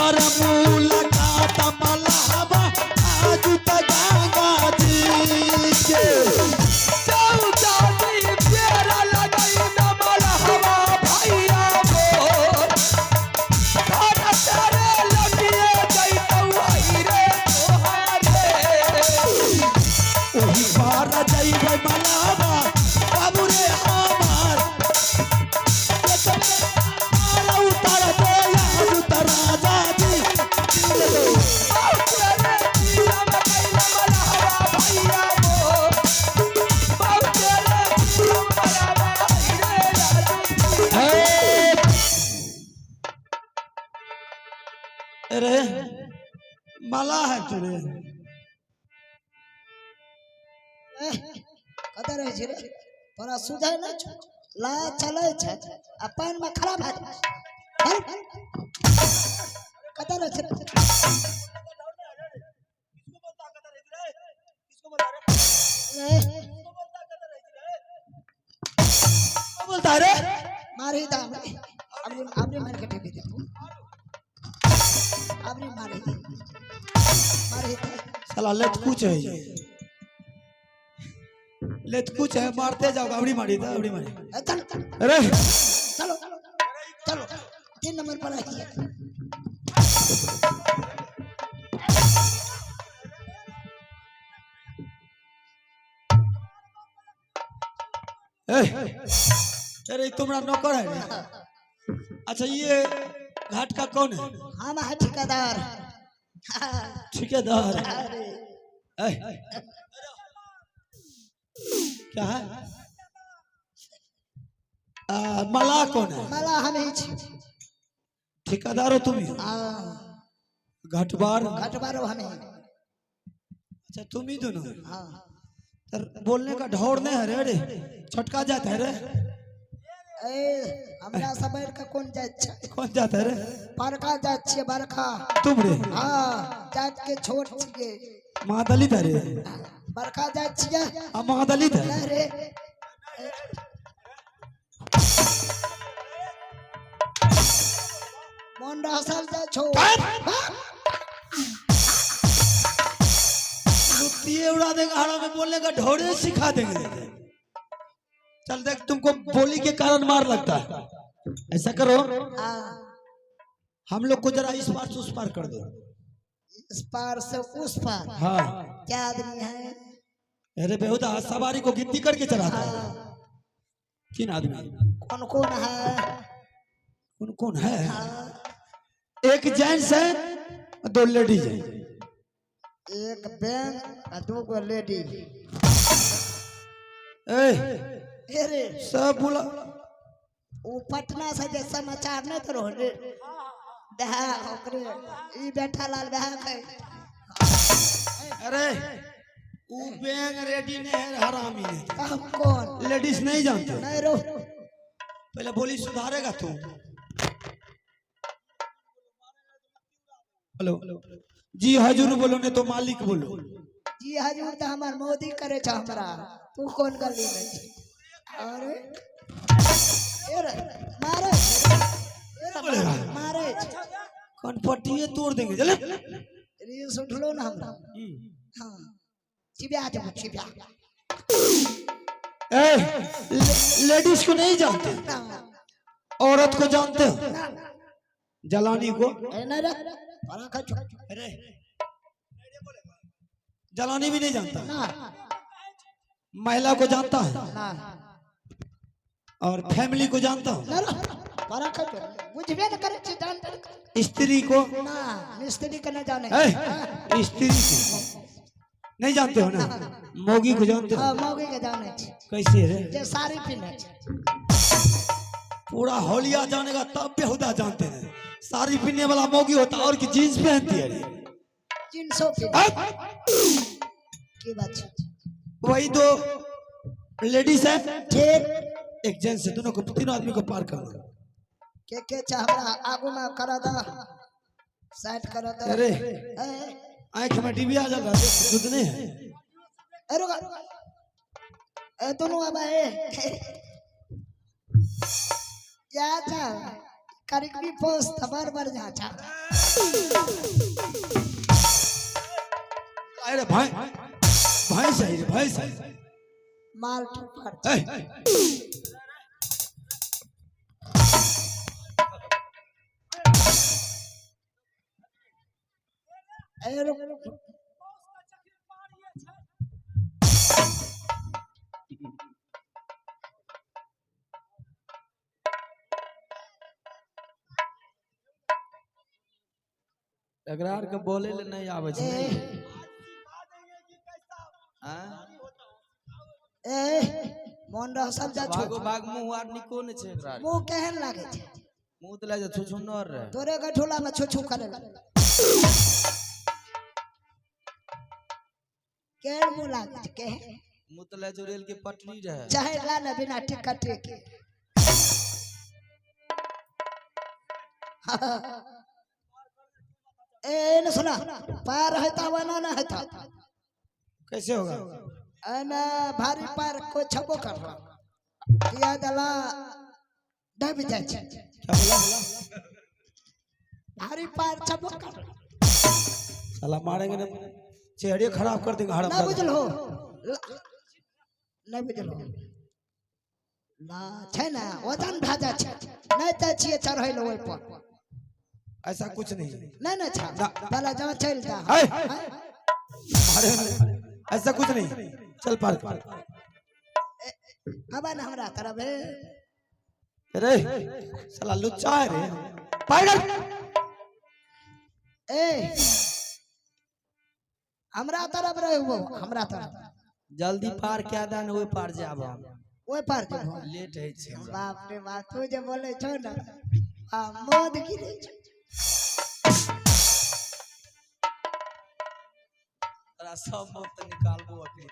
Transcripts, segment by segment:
बार मुलाकात मलहबा आज तक गंगा जी के चौजानी फेरा लगाई न मलहबा भैया मोर धारा तेरे लगिए जैतौ आई रे तोहारे ओही बार जइबै मलहबा बाबू रे हमार उतर दे आज उतर राजा जी अरे माला है तुरे कदर है रे तोरा सुझाय न छ ला चले छ अपन में खराब है कदर है बोलता रे मारी दाम अब आपने मार के टेपी दे आपने मारी साला लेट कुछ है लेट कुछ है मारते जाओ गावड़ी मारी था गावड़ी मारी चल अरे चलो चलो 3 नंबर पर आई अरे तुम्हारा नौकर है ना? अच्छा ये घाट का कौन है? हम है ठेकेदार ठेकेदार क्या है? मला कौन है? मला हम ही छी ठेकेदार हो तुम ही? घाटबार घाटबार हम ही अच्छा तुम ही दोनों? हां तर बोलने का ढौर नहीं है रे छटका जाता है रे ए हमरा सब बैठ के कौन जात छ कौन जाता है रे बरखा जात छ बरखा तुम रे हां जात के छोट छिए मां दलित है रे बरखा जात छिए अब मां दलित है रे मन रसल जा छो लुत्ती उड़ा देगा हाड़ा में बोलने का ढौरे सिखा देंगे चल देख तुमको बोली के कारण मार लगता है ऐसा करो हम लोग को जरा इस पार से उस पार कर दो इस पार से उस पार हाँ क्या आदमी है अरे बेहुदा सवारी को गिनती करके चलाता है किन आदमी कौन कौन है कौन कौन है एक जेंट्स है 2 लेडीज है एक बैंक और 2 गो लेडी अरे सब बोला वो पटना से जे समाचार नहीं तो रे दहा ओकरे ई बैठा लाल बहा के अरे वो बैंक रेडी नहीं है हरामी है हम कौन लेडीज नहीं जानते नहीं रो पहले बोली सुधारेगा तू हेलो जी हजूर बोलो नहीं तो मालिक बोलो जी हजूर तो हमार मोदी करे छ हमरा तू कौन गली में अरे मारे मारे कौन पट्टी तोड़ देंगे चले रील उठलो ना हमरा हां चिबिया जब चिबिया लेडीज को नहीं जानते औरत को जानते हो जलानी को अरे जलानी भी नहीं जानता महिला को जानता है और फैमिली को जानता हूँ स्त्री को स्त्री को नहीं जाने स्त्री को नहीं जानते हो ना मोगी को जानते हो मोगी के जाने कैसे है जो साड़ी पहने पूरा होलिया जानेगा तब बेहुदा जानते हैं साड़ी पहनने वाला मोगी होता और की जीन्स पहनती है जींस की बात वही 2 लेडीज है ठीक एक जेंट्स है दोनों को तीनों आदमी को पार करना के चाहरा आगू में करा दा साइड करा दा अरे आंख में टीवी आ जाता है खुद नहीं है अरे ए दोनों अब ए या जा करीबी पोस्ट बार जा छा अरे भाई भाई सही रे भाई सही माल ठुकर एकरार के बोले ले नहीं आवे छे हां ए मन रह सब जा छो भागो भाग मुंह आर निको ने छे एकरार मुंह केहन लागे छे मुंह तले जे छुछु नर रे तोरे गठोला में छुछु करे केहन मुंह लागे छे केहन मुंह तले जो रेल के पटरी रहे चाहे ला ना बिना टिकट के ए न सुना पार है ता वना ना है था कैसे होगा अना भारी पार को छबो कर किया दला डब जाए छे क्या बोला भारी पार छबो कर साला मारेंगे ना चेहरे खराब कर देंगे हड़प ना बुझलो ना बुझलो ना छे ना वजन भाजा छे नहीं त छिए चढ़ै लो ओइ पर ऐसा कुछ नहीं नहीं ना छा पहले जब चल जा अरे ऐसा कुछ नहीं चल पार अब ना हमरा तरफ रे साला लुच्चा है रे पागल ए हमरा तरफ रहे वो हमरा तरफ जल्दी पार क्या दान ओए पार जाब हम ओए पार जो लेट है छे बाप रे बाप तू जे बोले छो ना आ मोद गिरे छो तोरा सब मुक्त निकालबो अखनी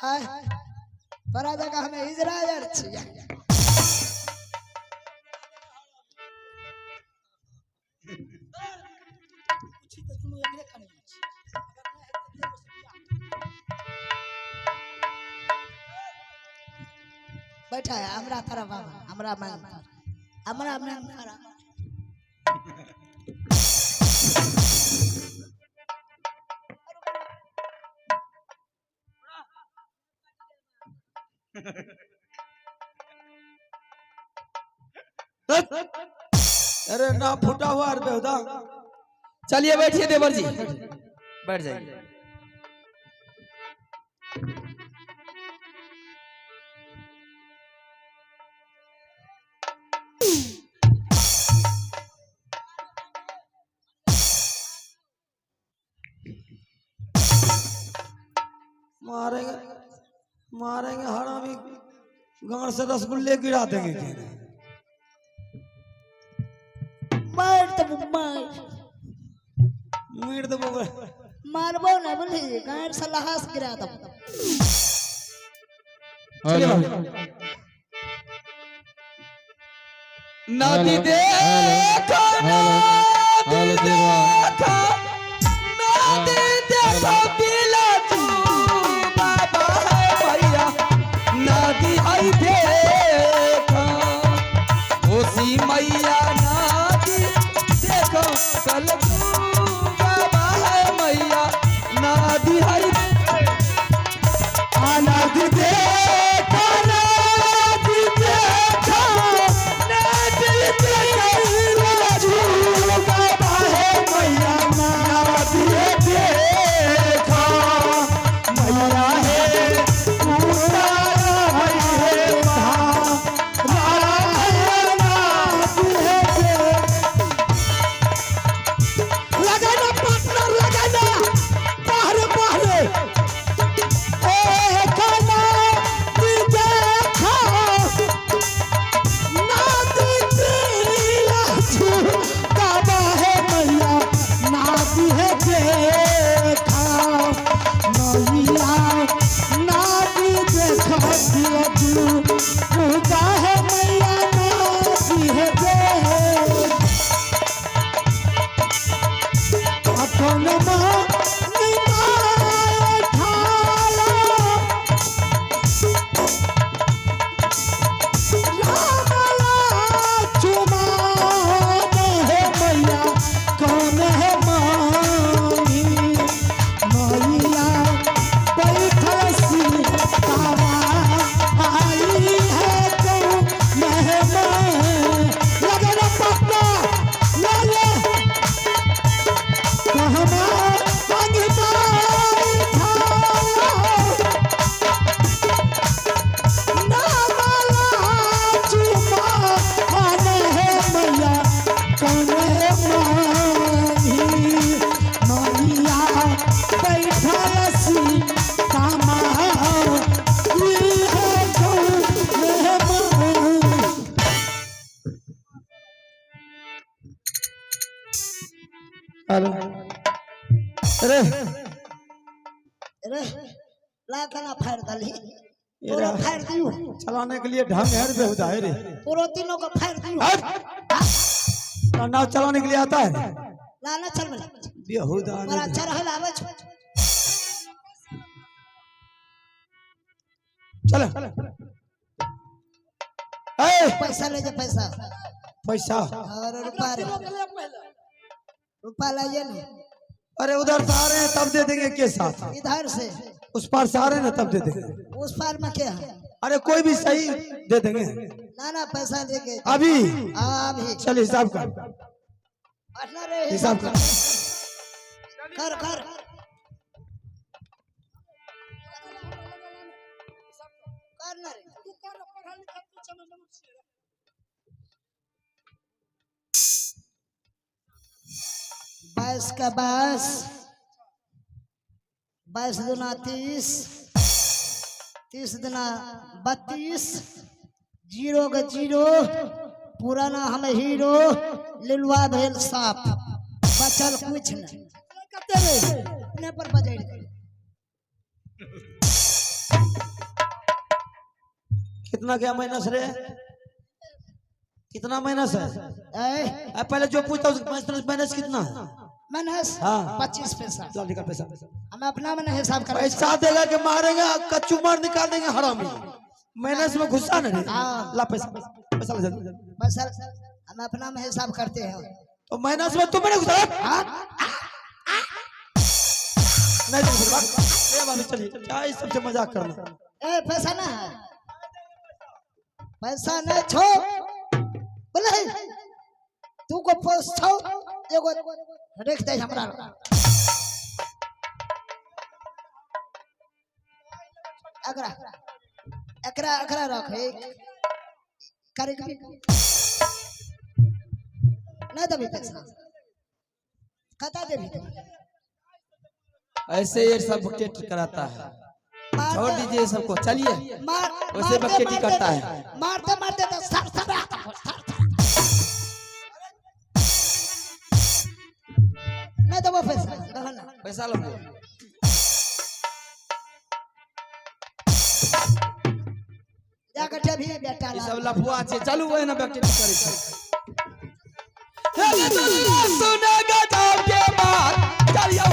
आय तोरा जगह हमें इजराइल छिया बैठा है हमरा तरफ हमरा मांग हमरा मांग खरा अरे ना फूटा हुआ अरे बेहुदा चलिए बैठिए देवर जी बैठ जाइए मारेंगे मारेंगे हरामी गांड से रसगुल्ले गिरा देंगे मार तो मार मीट दबो मारबो ना बोली गांड से लहास गिरा दो नदी देखो नदी देखो नदी देखो बिला तू बाबा है भैया नदी आई देखो ओसी मैया नदी देखो कल तू बाबा है मैया नदी आई नदी देखो नदी देखो हेलो अरे रे ला कना फाड़ दली ये पूरा रहा। फाड़ दियो चलाने के लिए ढंग है रे बेहुदा है रे। पूरा तीनों को फाड़ दियो हट। नाव चलाने के लिए आता है ला ना चल बला बेहुदा बड़ा अच्छा रहल आवे छ चल ए पैसा ले जा पैसा पैसा और रुपया लाइए ना अरे उधर से आ रहे हैं तब दे देंगे के साथ इधर से उस पार से आ रहे हैं ना तब दे देंगे उस पार में क्या है अरे कोई भी सही दे देंगे ना ना पैसा देके अभी अभी चल हिसाब कर पटना रे हिसाब कर कर कर करना रे 22 का 22 22 दूना 30 30 दूना 32 जीरो का जीरो पुराना हम हीरो लिलवा भेल साफ बचल कुछ नहीं कते रे अपने पर बजाई कितना क्या माइनस रे कितना माइनस है ए पहले जो पूछता हूँ माइनस कितना मनहस हाँ 25 पैसा चल निकाल पैसा हम अपना मन हिसाब कर पैसा देगा कि मारेंगे कच्चू मार निकाल देंगे हरामी माइनस में घुसा नहीं हाँ। ला पैसा पैसा ले जल्दी बस हम अपना में हिसाब करते हैं तो माइनस में तुम मैंने घुसा नहीं तो फिर बात ए भाभी चलिए क्या इस सबसे मजाक करना ए पैसा ना है पैसा नहीं छो बोले तू को पोस्ट छो एगो रख दे हमरा अगरा एकरा एकरा रख करे ना दबी पैसा कता देबी ऐसे ये सब बकेट कराता है छोड़ दीजिए सबको चलिए मार वैसे बकेटी करता है मारते मारते तो सर सर नहीं तो वो पैसा रहना पैसा लो जाकर भी बेटा ये ला सब लफुआ छे चलू वही ना बकेट करे छे सुनेगा दाम के बात चलिए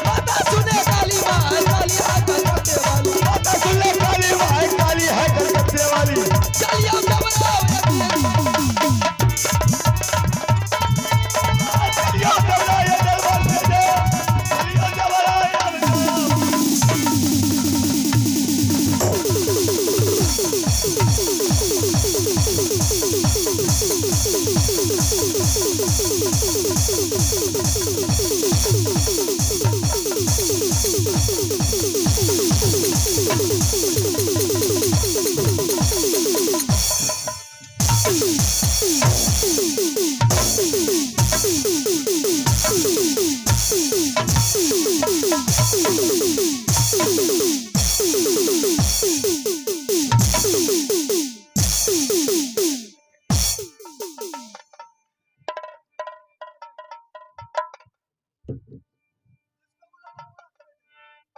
माता सुने काली माँ काली हाथ करते वाली माता सुने काली माँ काली हाथ करते वाली चलिए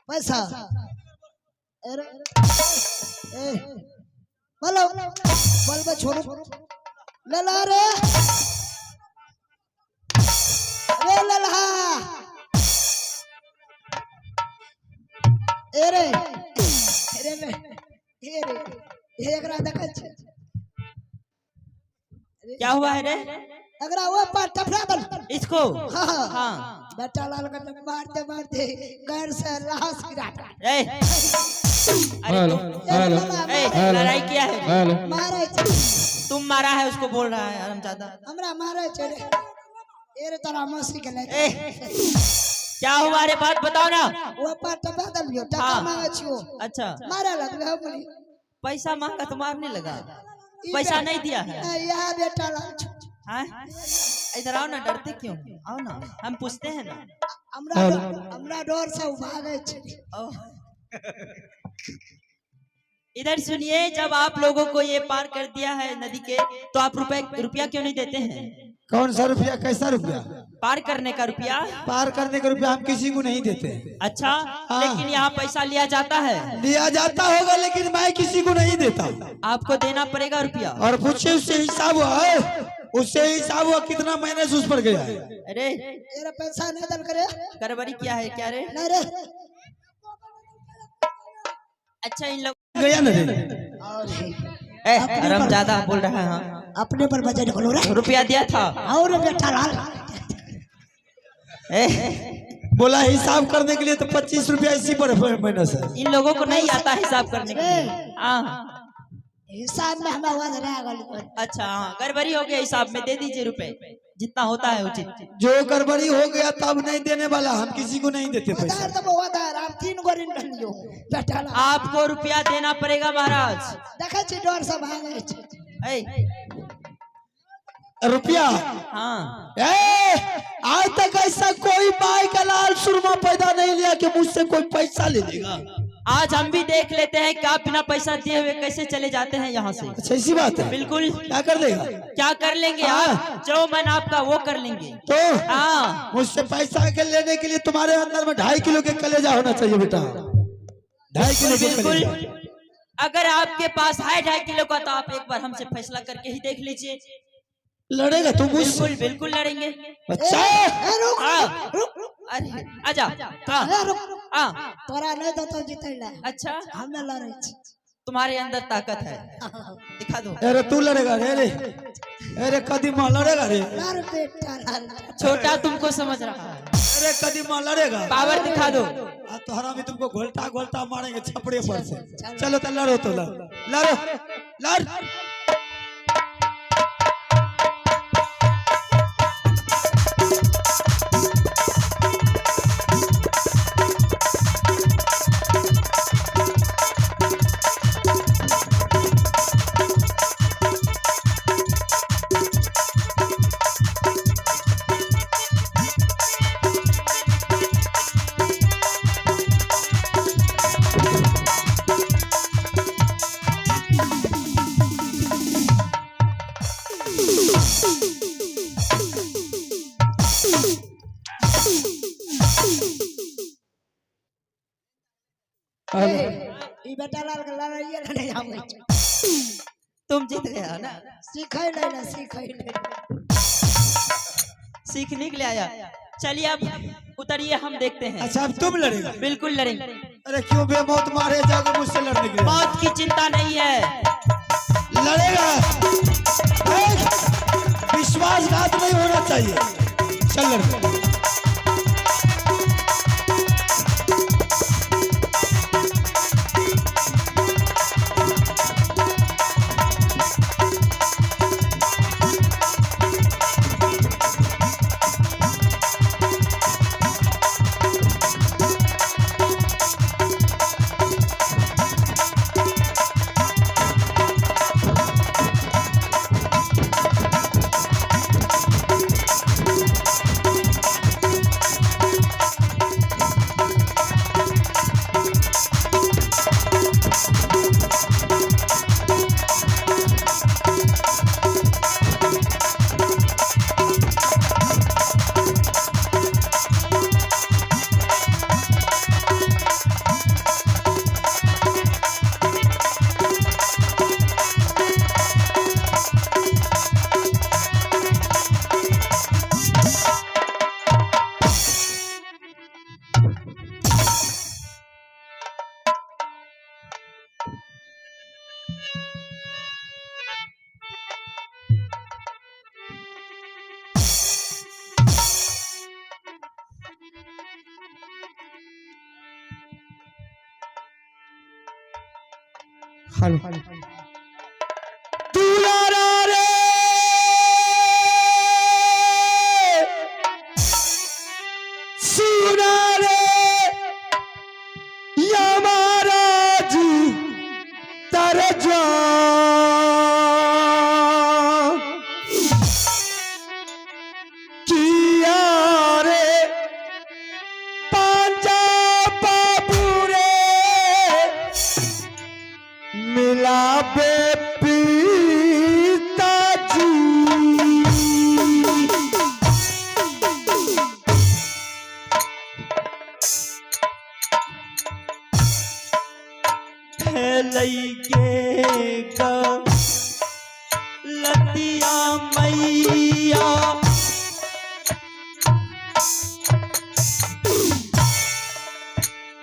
पैसा अरे ए बोलो बोल बे छोड़ो ले ला रे ले ला ए रे ये एकरा देखै छै क्या हुआ है रे एकरा वो पर टपरा दल इसको हां हाँ बेटा लाल का मारते मारते घर से लाश गिराता ए अरे लड़ाई किया है मारे छै तुम मारा है उसको बोल रहा है हरामजादा हमरा मारे छै रे ए रे तोरा मौसी के ले ए क्या हुआ रे बात बताओ ना वो पर टपरा दल लियो टका हाँ। मांगे छियो अच्छा मारे लगले हम बोली पैसा मांगा तो मारने लगा पैसा नहीं दिया है यह बेटा लाल छै हाँ इधर आओ ना डरते क्यों आओ ना हम पूछते हैं ना हमरा डर से भागे छै ओह, इधर सुनिए, जब आप लोगों को ये पार कर दिया है नदी के, तो आप रुपया क्यों नहीं देते हैं? कौन सा रुपया, कैसा रुपया? पार करने का रुपया। पार करने का रुपया हम किसी को नहीं देते। अच्छा, लेकिन यहाँ पैसा लिया जाता है। लिया जाता होगा, लेकिन मैं किसी को नहीं देता। आपको देना पड़ेगा रुपया। और पूछे उससे हिसाब हुआ है, उससे हिसाब हुआ कितना महीने से उस पर गया है। अरे तेरा पैसा नहीं दल करे। गड़बड़ी क्या है, क्या रे? नहीं रे। अच्छा, इन लोग गया ना रे। रम ज्यादा बोल रहा है। हाँ। अपने पर बजट खोलो रे। रुपया दिया था। और बेटा लाल बोला हिसाब करने के लिए तो 25 रुपया इसी पर महीने से। इन लोगों को नहीं आता हिसाब करने के लिए। हाँ, हिसाब में हम आवाज रहेगा। अच्छा, हाँ, गड़बड़ी हो गया हिसाब में, दे दीजिए रुपए जितना होता है उचित। जो गड़बड़ी हो गया तब नहीं देने वाला, हम किसी को नहीं देते पैसा। आपको रुपया देना पड़ेगा महाराज। देखे डर सब आ गए। रुपया? हाँ। आज तक ऐसा कोई माई का लाल सुरमा पैदा नहीं लिया कि मुझसे कोई पैसा ले लेगा। आज हम भी देख लेते हैं कि आप बिना पैसा दिए हुए कैसे चले जाते हैं यहाँ से। अच्छा, ऐसी बात है? बिल्कुल। क्या कर देगा? क्या कर लेंगे आप? जो मन आपका वो कर लेंगे। तो हाँ, मुझसे पैसा के लेने के लिए तुम्हारे अंदर में 2.5 किलो के कलेजा होना चाहिए बेटा। 2.5 किलो के बिल्कुल। कलेजा। अगर आपके पास है 2.5 किलो का, तो आप एक बार हमसे फैसला करके ही देख लीजिए। लड़ेगा तू मुझसे? बिल्कुल बिल्कुल लड़ेंगे। अच्छा, अरे आजा। तोरा नहीं तो तो जीतेगा। अच्छा, हमें लड़े। तुम्हारे अंदर ताकत है, दिखा दो। अरे तू लड़ेगा रे? अरे कदीमा लड़ेगा रे? लड़ बेटा लड़। छोटा तुमको समझ रहा है। अरे कदीमा लड़ेगा? पावर दिखा दो। तो हरामी तुमको घोलटा घोलटा मारेंगे छपड़े पर से। चलो तो लड़ो, तो लड़ो लड़। बेटा लाल के लड़ाइए नहीं आवे। तुम जीत गया ना। सीखे नहीं, सीखे नहीं। सीखने के लिए आया। चलिए अब उतरिए, हम देखते हैं। अच्छा, अब तुम लड़ेगा? बिल्कुल लड़ेंगे। अरे क्यों बेमौत मारे जाओगे मुझसे लड़ने के लिए? मौत की चिंता नहीं है। लड़ेगा? विश्वासघात नहीं होना चाहिए। चल लड़। हेलो दुलारा रे सुना रे यमराज तारे जान किया रे पांजा बाबू रे बे पिताजी लइके का लतिया मैया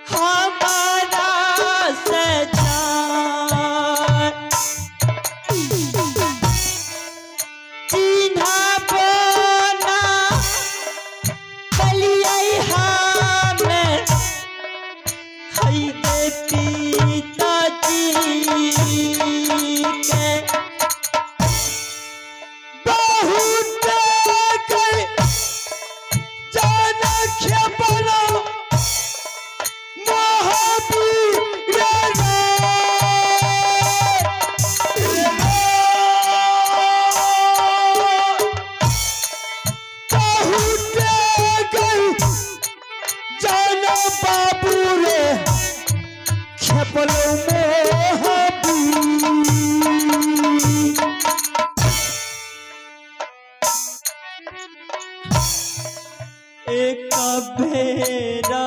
हमारा सजान चिन्हा बना कलिया हमें हई के पिताजी के बहुत गए जाना क्या बना महावीर बहुत गए जाना बाबू रे खेपलो महावीर एक भेरा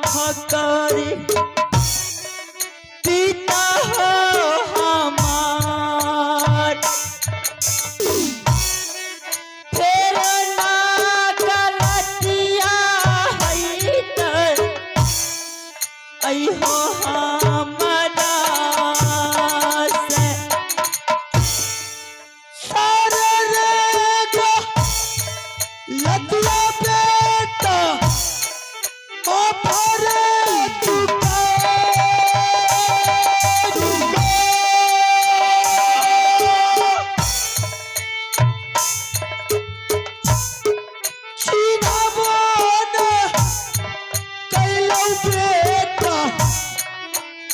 फकारी पिता हो हमार फेर ना गलतिया है तर आई हो हमारा से सारे रेगा लतिया बेटा ओ भरे चुका चीना बोना कैलो बेटा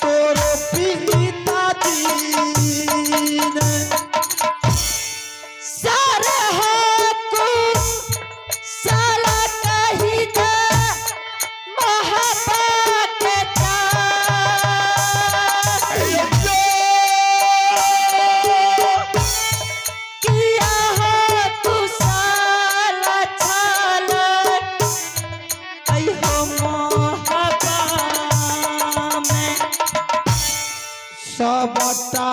तोरो पिता दीन सारे हाथों साला कही दे महापात का किया हो तू साला छाला आई हो महापा में सबटा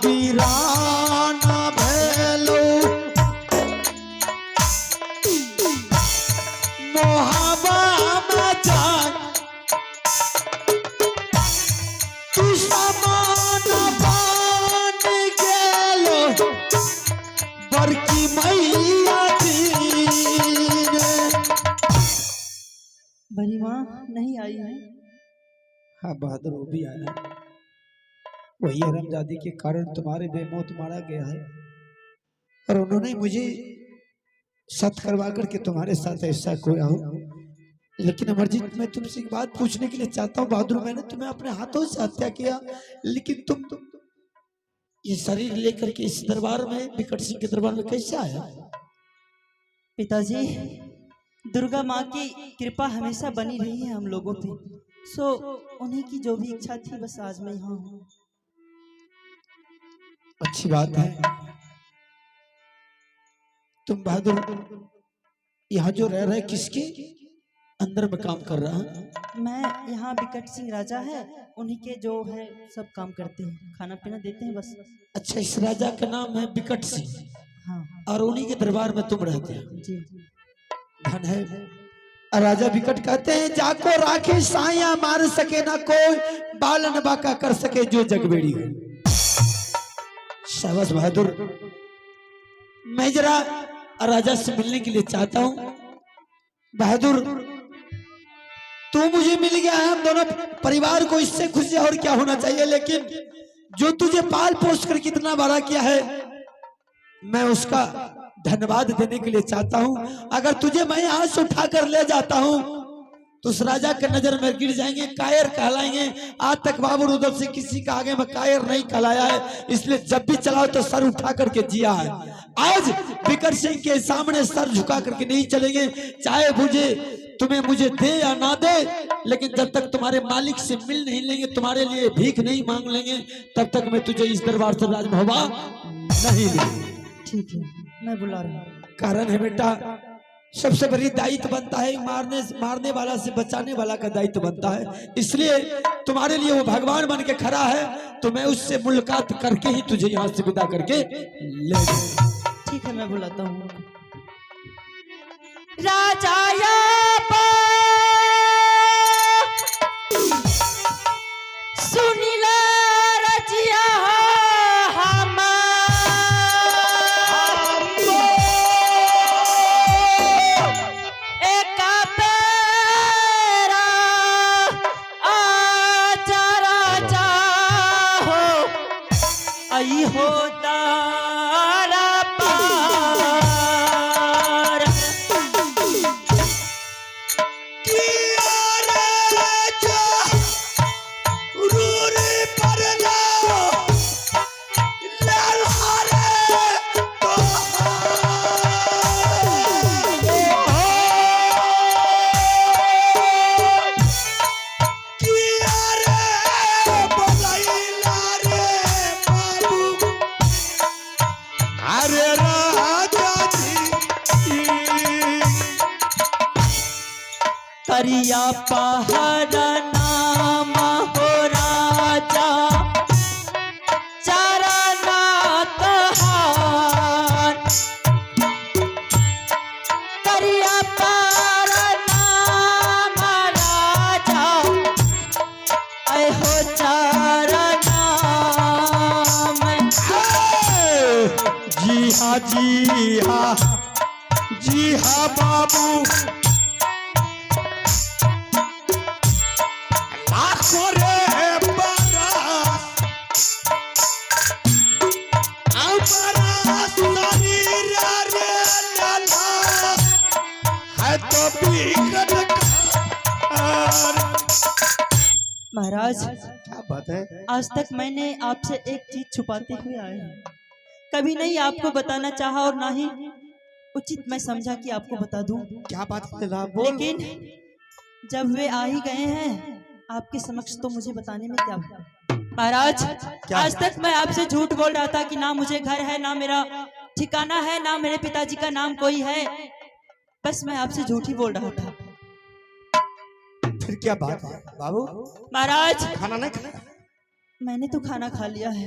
वीराना भेलो मोहबा में जान तू समान बन गेलो बड़की मैया दीन बड़ी माँ नहीं आई है। हाँ बहादुर वो भी आया। वही हरामजादी के कारण तुम्हारे बेमौत मारा गया है और उन्होंने मुझे सत करवा करके तुम्हारे साथ ऐसा कोया हो। लेकिन अमरजीत मैं तुमसे एक बात पूछने के लिए चाहता हूँ बहादुर, मैंने तुम्हें अपने हाथों से हत्या किया लेकिन तुम ये शरीर लेकर के इस दरबार में विकट सिंह के दरबार में कैसे आया? पिताजी दुर्गा माँ की कृपा हमेशा बनी रही है हम लोगों पे, सो उन्हीं की जो भी इच्छा थी बस आज मैं यहाँ हूँ। अच्छी बात है। तुम बहादुर यहाँ जो रह रहे किसके अंदर में काम कर रहा है? मैं यहाँ विकट सिंह राजा है, उन्हीं के जो है सब काम करते हैं, खाना पीना देते हैं बस। अच्छा, इस राजा का नाम है विकट सिंह हाँ और उन्हीं के दरबार में तुम रहते हो। जी। धन है। और राजा विकट कहते हैं जाको राखे साया मार सके ना कोई, बालन बाका कर सके जो जगबेड़ी हो। शाबाश बहादुर। मैं जरा राजा से मिलने के लिए चाहता हूँ। बहादुर तू मुझे मिल गया है, हम दोनों परिवार को इससे खुशी और क्या होना चाहिए, लेकिन जो तुझे पाल पोस कर कितना बड़ा किया है मैं उसका धन्यवाद देने के लिए चाहता हूं। अगर तुझे मैं यहाँ से उठा कर ले जाता हूं तो उस राजा के नजर में गिर जाएंगे, कायर कहलाएंगे। आज तक बाबू उधर से किसी का आगे में कायर नहीं कहलाया है, इसलिए जब भी चलाओ तो सर उठा करके जिया है। आज विकट सिंह के सामने सर झुका करके नहीं चलेंगे, चाहे मुझे तुम्हें मुझे दे या ना दे, लेकिन जब तक तुम्हारे मालिक से मिल नहीं लेंगे, तुम्हारे लिए भीख नहीं मांग लेंगे, तब तक मैं तुझे इस दरबार से राजमहबा नहीं दूंगा। ठीक है, मैं बुला रहा हूँ। कारण है बेटा, सबसे बड़ी दायित्व बनता है मारने वाला से बचाने वाला का दायित्व बनता है। इसलिए तुम्हारे लिए वो भगवान बन के खड़ा है, तो मैं उससे मुलाकात करके ही तुझे यहाँ से विदा करके ले जाऊंगा। ठीक है, मैं बुलाता हूँ। राजा सुनीला रजिया आई हो तारा पार करिया पहाड़ नाम हो राजा चरना तहार। करिया पहाड़ नाम राजा ऐ हो चरना में। जी हाँ जी हाँ जी हाँ बाबू, महाराज, क्या बात है? आज तक मैंने आपसे एक चीज छुपाते हुए आए हैं। कभी नहीं आपको बताना चाहा और ना ही उचित मैं समझा कि आपको बता दूं। क्या बात है? बोल। लेकिन जब वे आ ही गए हैं आपके समक्ष, तो मुझे बताने में क्या महाराज, आज तक मैं आपसे झूठ बोल रहा था कि ना मुझे घर है, ना मेरा ठिकाना है, ना मेरे पिताजी का नाम कोई है। बस मैं आपसे झूठ ही बोल रहा था। फिर क्या बात है बाबू? महाराज, खाना नहीं खाना? मैंने तो खाना खा लिया है,